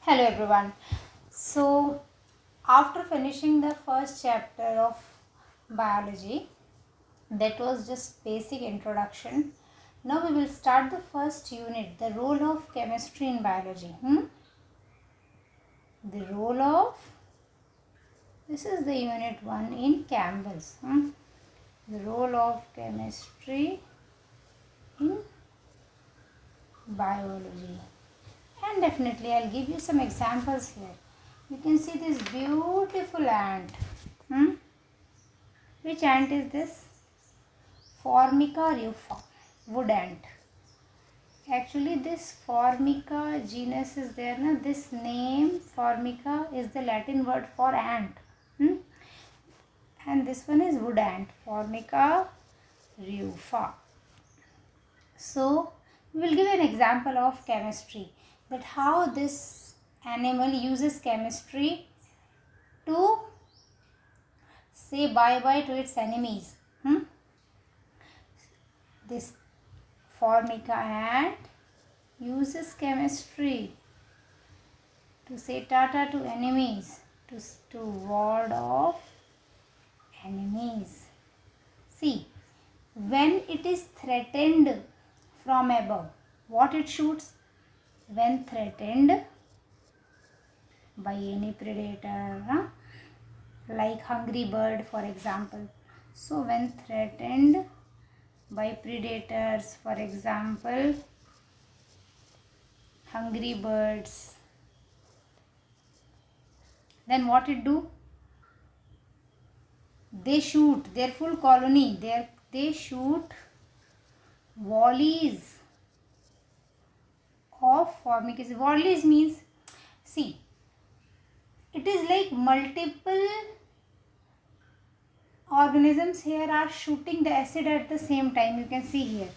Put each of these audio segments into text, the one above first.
Hello everyone. So, after finishing the first chapter of biology, that was just basic introduction. Now we will start the first unit, the role of chemistry in biology. The role of, this is the unit 1 in Campbell's. The role of chemistry in biology. And definitely I'll give you some examples here. You can see this beautiful ant. Which ant is this? Formica rufa, wood ant. Actually this Formica genus is there. This name Formica is the Latin word for ant. And this one is wood ant, Formica rufa. So we will give an example of chemistry, that how this animal uses chemistry to say bye-bye to its enemies. This Formica ant uses chemistry to say tata to enemies, to ward off enemies. See, when it is threatened from above, what it shoots? When threatened by any predator, like hungry bird for example. So when threatened by predators, for example hungry birds, then what it do? They shoot their full colony. They shoot volleys of formic acid. Volleys means, see, it is like multiple organisms here are shooting the acid at the same time. You can see here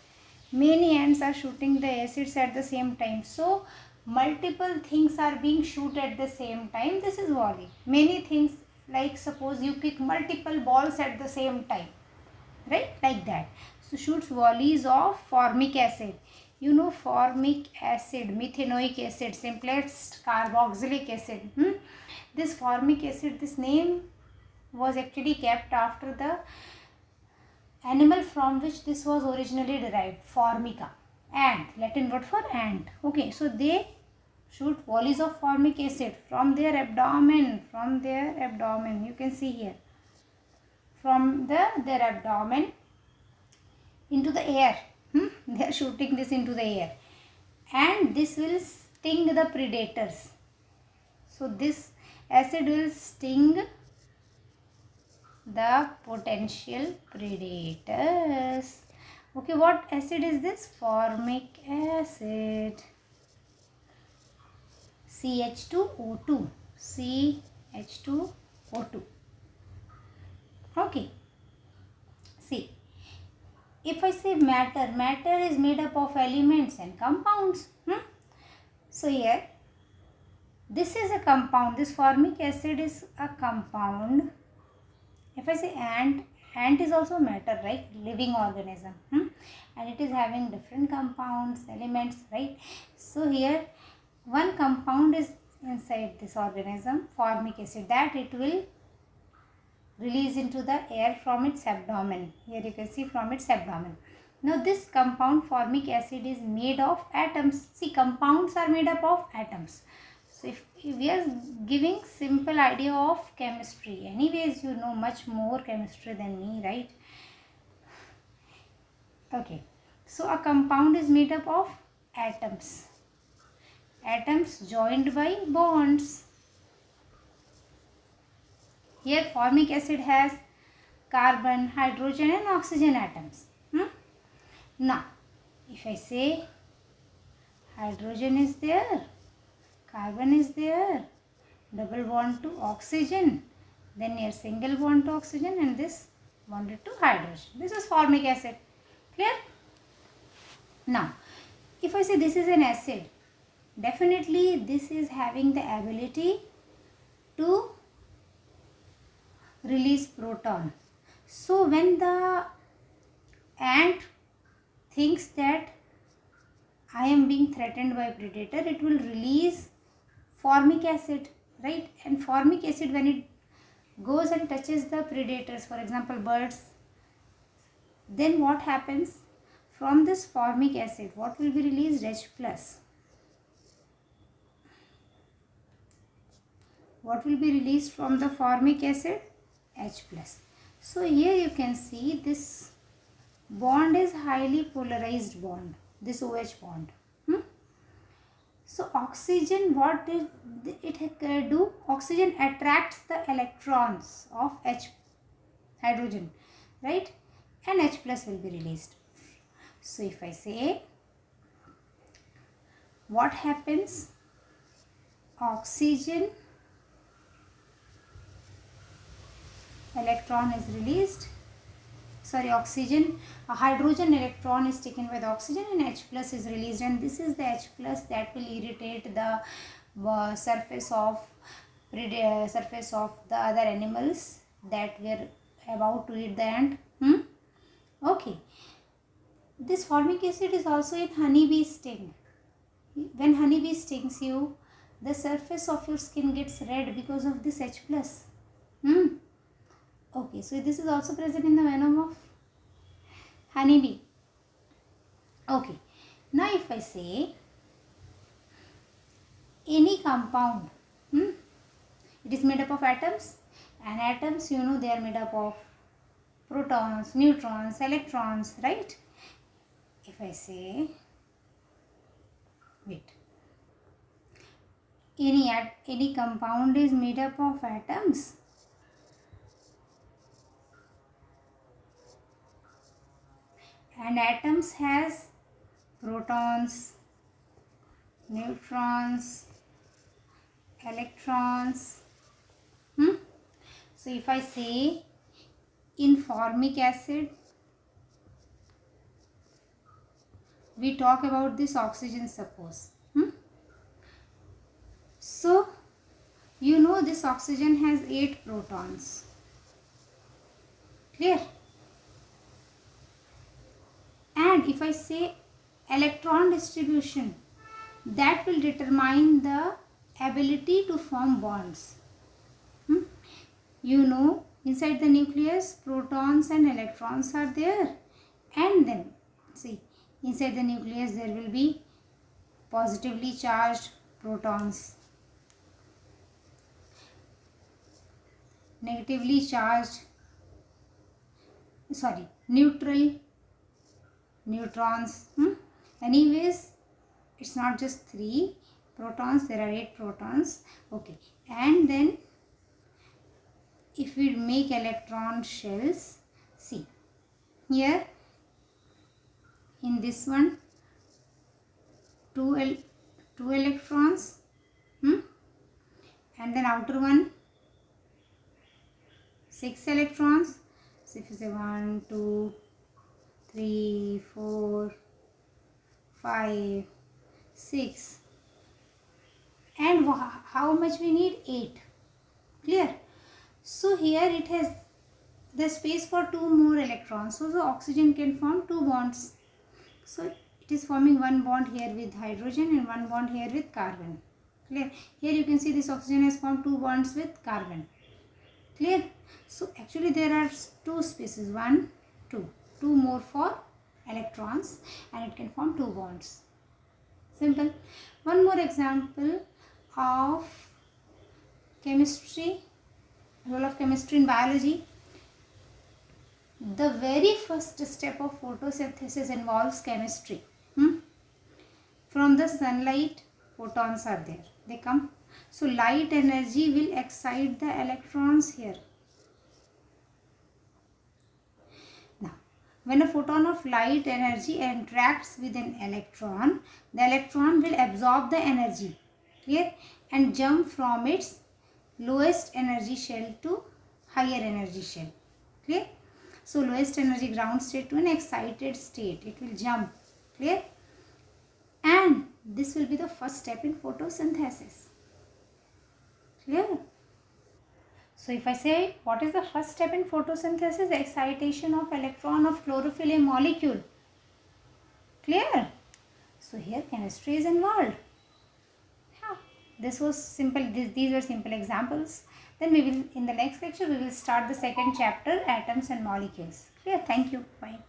many ants are shooting the acids at the same time. So multiple things are being shoot at the same time. This is volley. Many things, like suppose you kick multiple balls at the same time, right? Like that. So shoots volleys of formic acid. You know formic acid, methanoic acid, simplest carboxylic acid. This formic acid, this name was actually kept after the animal from which this was originally derived, Formica, ant, Latin word for ant. Okay, so they shoot volleys of formic acid from their abdomen, you can see here, from their abdomen into the air. They are shooting this into the air, and this will sting the predators. So this acid will sting the potential predators. Okay, what acid is this? Formic acid. CH2O2. CH2O2. Okay. See, if I say matter is made up of elements and compounds. So here, this is a compound. This formic acid is a compound. If I say ant is also matter, right? Living organism. And it is having different compounds, elements, right? So here one compound is inside this organism, formic acid, that it will release into the air from its abdomen. Here you can see from its abdomen. Now this compound formic acid is made of atoms. See, compounds are made up of atoms. So if we are giving simple idea of chemistry, anyways you know much more chemistry than me, right? Okay, so a compound is made up of atoms. Atoms joined by bonds. Here formic acid has carbon, hydrogen and oxygen atoms. Now if I say hydrogen is there, carbon is there, double bond to oxygen, then here single bond to oxygen, and this bonded to hydrogen. This is formic acid. Clear? Now if I say this is an acid, definitely this is having the ability to release proton. So when the ant thinks that I am being threatened by predator, it will release formic acid, right? And formic acid, when it goes and touches the predators, for example birds, then what happens? From this formic acid, what will be released? H plus. What will be released from the formic acid? H plus. So here you can see this bond is highly polarized bond, this OH bond. So oxygen, what did it do? Oxygen attracts the electrons of H hydrogen, right? And H plus will be released. So if I say, what happens? Oxygen electron is released. Sorry, oxygen, a hydrogen electron is taken by the oxygen and H plus is released, and this is the H plus that will irritate the surface of the other animals that were about to eat the ant. Okay. This formic acid is also in honeybee sting. When honeybee stings you, the surface of your skin gets red because of this H plus. Okay, so this is also present in the venom of honeybee. Okay, now if I say any compound, it is made up of atoms, and atoms, you know, they are made up of protons, neutrons, electrons, right? If I say, wait, any compound is made up of atoms, and atoms has protons, neutrons, electrons. So if I say in formic acid, we talk about this oxygen, suppose. So you know this oxygen has 8 protons. Clear? And if I say electron distribution, that will determine the ability to form bonds. You know, inside the nucleus, protons and electrons are there, and then see, inside the nucleus there will be positively charged protons, negatively charged, neutral neutrons. Anyways, it's not just 3 protons, there are 8 protons. Okay, and then if we make electron shells, see here in this one 2 electrons, and then outer one 6 electrons. So if you say 1, 2, 3, 4, 5, 6, and how much we need? 8. Clear? So here it has the space for 2 more electrons, so the oxygen can form 2 bonds. So it is forming 1 bond here with hydrogen and 1 bond here with carbon. Clear? Here you can see this oxygen has formed 2 bonds with carbon. Clear? So actually there are 2 spaces, 1, 2 more for electrons, and it can form 2 bonds. Simple. One more example of chemistry, role of chemistry in biology. The very first step of photosynthesis involves chemistry. From the sunlight, photons are there, they come. So light energy will excite the electrons here. Now, when a photon of light energy interacts with an electron, the electron will absorb the energy, clear, and jump from its lowest energy shell to higher energy shell, clear. So lowest energy ground state to an excited state, it will jump, clear, and this will be the first step in photosynthesis, clear. So if I say, what is the first step in photosynthesis? Excitation of electron of chlorophyll, a molecule, clear. So here chemistry is involved. This was simple. These were simple examples. Then we will, in the next lecture, we will start the second chapter, atoms and molecules. Yeah, thank you. Bye.